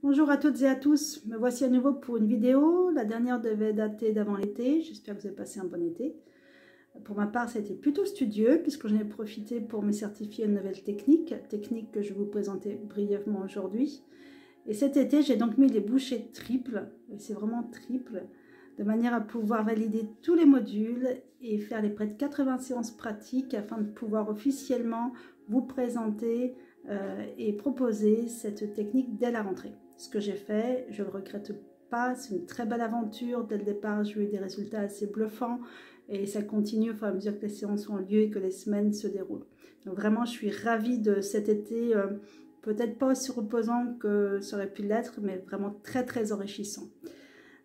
Bonjour à toutes et à tous, me voici à nouveau pour une vidéo. La dernière devait dater d'avant l'été, j'espère que vous avez passé un bon été. Pour ma part, ça a été plutôt studieux puisque j'en ai profité pour me certifier une nouvelle technique que je vais vous présenter brièvement aujourd'hui. Et cet été, j'ai donc mis les bouchées triples, et c'est vraiment triple, de manière à pouvoir valider tous les modules et faire les près de 80 séances pratiques afin de pouvoir officiellement vous présenter et proposer cette technique dès la rentrée. Ce que j'ai fait, je ne le regrette pas, c'est une très belle aventure. Dès le départ, j'ai eu des résultats assez bluffants et ça continue au fur et à mesure que les séances ont lieu et que les semaines se déroulent. Donc vraiment, je suis ravie de cet été, peut-être pas aussi reposant que ça aurait pu l'être, mais vraiment très enrichissant.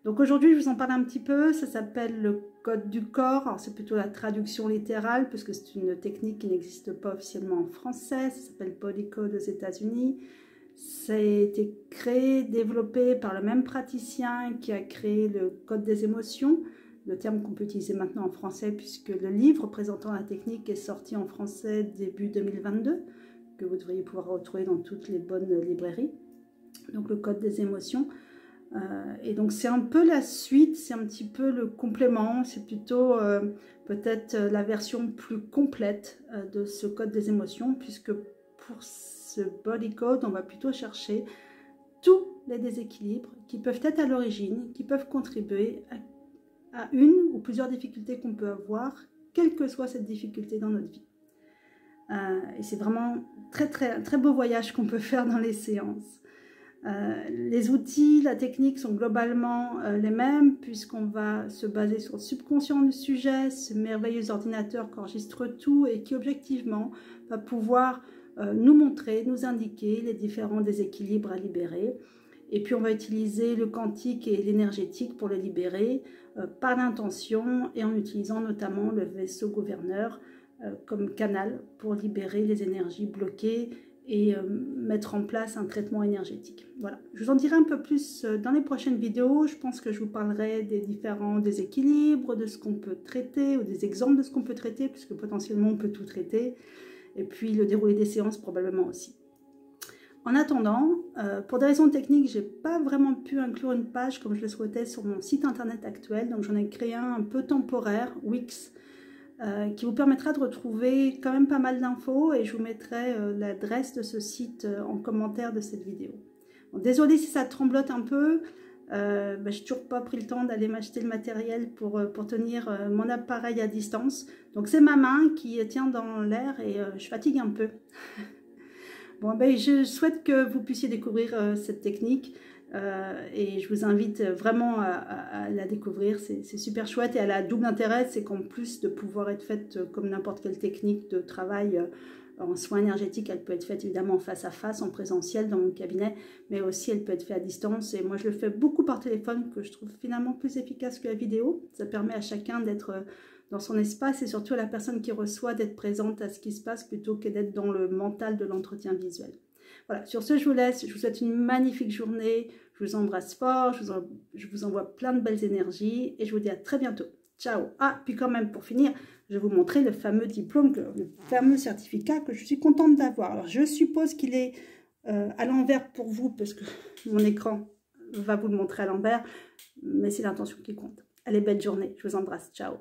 Donc aujourd'hui, je vous en parle un petit peu, ça s'appelle le code du corps. Alors c'est plutôt la traduction littérale, puisque c'est une technique qui n'existe pas officiellement en français, ça s'appelle Body Code aux États-Unis. Ça a été créé, développé par le même praticien qui a créé le code des émotions, le terme qu'on peut utiliser maintenant en français, puisque le livre présentant la technique est sorti en français début 2022, que vous devriez pouvoir retrouver dans toutes les bonnes librairies. Donc le code des émotions. Et donc c'est un peu la suite, c'est un petit peu le complément, c'est plutôt peut-être la version plus complète de ce code des émotions, puisque pour ce body code, on va plutôt chercher tous les déséquilibres qui peuvent être à l'origine, qui peuvent contribuer à une ou plusieurs difficultés qu'on peut avoir, quelle que soit cette difficulté dans notre vie. Et c'est vraiment un très beau voyage qu'on peut faire dans les séances. Les outils, la technique sont globalement les mêmes puisqu'on va se baser sur le subconscient du sujet, ce merveilleux ordinateur qui enregistre tout et qui objectivement va pouvoir nous montrer, nous indiquer les différents déséquilibres à libérer. Et puis on va utiliser le quantique et l'énergétique pour les libérer par l'intention et en utilisant notamment le vaisseau gouverneur comme canal pour libérer les énergies bloquées et mettre en place un traitement énergétique. Voilà, je vous en dirai un peu plus dans les prochaines vidéos. Je pense que je vous parlerai des différents déséquilibres, de ce qu'on peut traiter, ou des exemples de ce qu'on peut traiter, puisque potentiellement on peut tout traiter, et puis le déroulé des séances probablement aussi. En attendant, pour des raisons techniques, je n'ai pas vraiment pu inclure une page comme je le souhaitais sur mon site internet actuel, donc j'en ai créé un peu temporaire, Wix, qui vous permettra de retrouver quand même pas mal d'infos et je vous mettrai l'adresse de ce site en commentaire de cette vidéo. Bon, désolée si ça tremblote un peu, je n'ai toujours pas pris le temps d'aller m'acheter le matériel pour tenir mon appareil à distance. Donc c'est ma main qui tient dans l'air et je fatigue un peu. Bon, je souhaite que vous puissiez découvrir cette technique. Et je vous invite vraiment à la découvrir, c'est super chouette et elle a double intérêt, c'est qu'en plus de pouvoir être faite comme n'importe quelle technique de travail en soins énergétiques, elle peut être faite évidemment face à face, en présentiel dans mon cabinet, mais aussi elle peut être faite à distance et moi je le fais beaucoup par téléphone que je trouve finalement plus efficace que la vidéo. Ça permet à chacun d'être dans son espace et surtout à la personne qui reçoit d'être présente à ce qui se passe plutôt que d'être dans le mental de l'entretien visuel. Voilà, sur ce, je vous laisse. Je vous souhaite une magnifique journée. Je vous embrasse fort. Je vous envoie plein de belles énergies. Et je vous dis à très bientôt. Ciao. Ah, puis quand même, pour finir, je vais vous montrer le fameux diplôme, le fameux certificat que je suis contente d'avoir. Alors, je suppose qu'il est à l'envers pour vous, parce que mon écran va vous le montrer à l'envers. Mais c'est l'intention qui compte. Allez, belle journée. Je vous embrasse. Ciao.